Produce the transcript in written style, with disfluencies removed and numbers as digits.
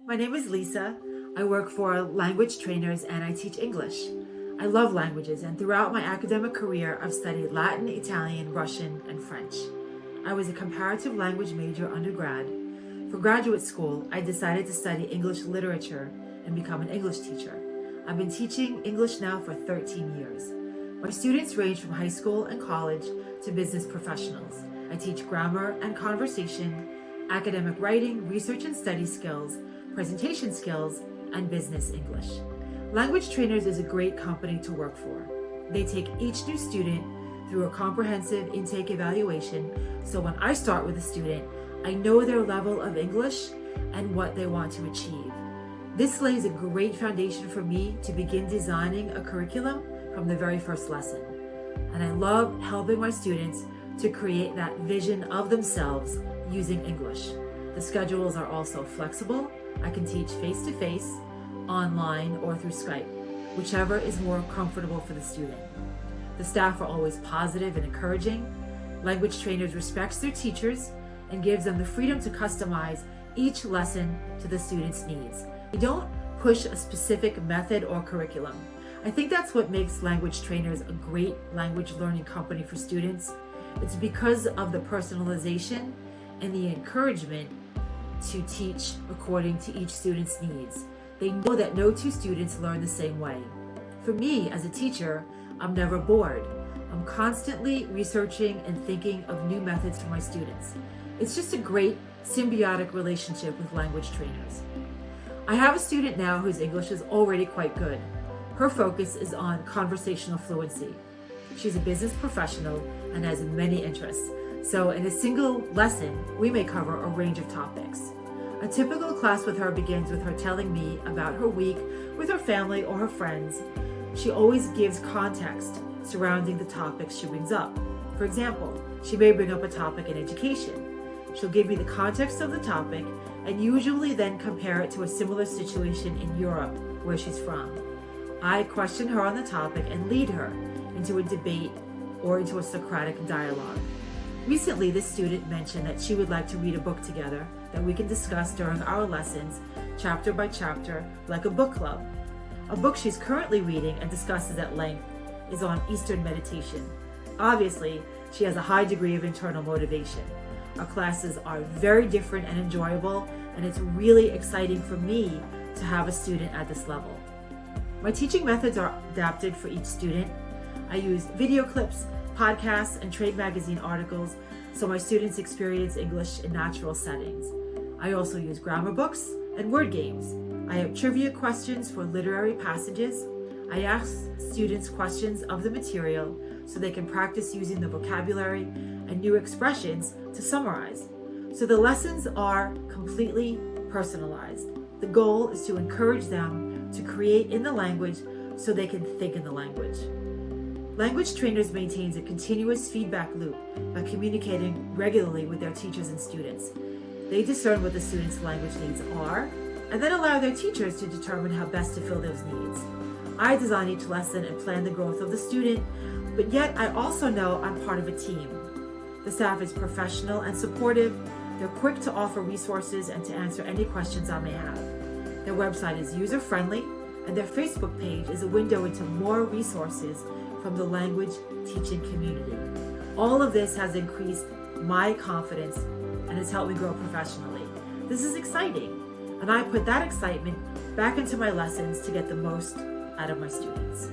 My name is Lisa. I work for Language Trainers and I teach English. I love languages, and throughout my academic career, I've studied Latin, Italian, Russian, and French. I was a comparative language major undergrad. For graduate school, I decided to study English literature and become an English teacher. I've been teaching English now for 13 years. My students range from high school and college to business professionals. I teach grammar and conversation, academic writing, research and study skills, presentation skills, and business English. Language Trainers is a great company to work for. They take each new student through a comprehensive intake evaluation, so when I start with a student, I know their level of English and what they want to achieve. This lays a great foundation for me to begin designing a curriculum from the very first lesson. And I love helping my students to create that vision of themselves using English. The schedules are also flexible. I can teach face-to-face, online, or through Skype, whichever is more comfortable for the student. The staff are always positive and encouraging. Language Trainers respects their teachers and gives them the freedom to customize each lesson to the student's needs. They don't push a specific method or curriculum. I think that's what makes Language Trainers a great language learning company for students. It's because of the personalization and the encouragement to teach according to each student's needs. They know that no two students learn the same way. For me, as a teacher, I'm never bored. I'm constantly researching and thinking of new methods for my students. It's just a great symbiotic relationship with Language Trainers. I have a student now whose English is already quite good. Her focus is on conversational fluency. She's a business professional and has many interests. So in a single lesson, we may cover a range of topics. A typical class with her begins with her telling me about her week with her family or her friends. She always gives context surrounding the topics she brings up. For example, she may bring up a topic in education. She'll give me the context of the topic and usually then compare it to a similar situation in Europe where she's from. I question her on the topic and lead her into a debate or into a Socratic dialogue. Recently, this student mentioned that she would like to read a book together that we can discuss during our lessons, chapter by chapter, like a book club. A book she's currently reading and discusses at length is on Eastern meditation. Obviously, she has a high degree of internal motivation. Our classes are very different and enjoyable, and it's really exciting for me to have a student at this level. My teaching methods are adapted for each student. I use video clips, podcasts, and trade magazine articles so my students experience English in natural settings. I also use grammar books and word games. I have trivia questions for literary passages. I ask students questions of the material so they can practice using the vocabulary and new expressions to summarize. So the lessons are completely personalized. The goal is to encourage them to create in the language so they can think in the language. Language Trainers maintains a continuous feedback loop by communicating regularly with their teachers and students. They discern what the students' language needs are and then allow their teachers to determine how best to fill those needs. I design each lesson and plan the growth of the student, but yet I also know I'm part of a team. The staff is professional and supportive. They're quick to offer resources and to answer any questions I may have. Their website is user-friendly, and their Facebook page is a window into more resources from the language teaching community. All of this has increased my confidence and has helped me grow professionally. This is exciting, and I put that excitement back into my lessons to get the most out of my students.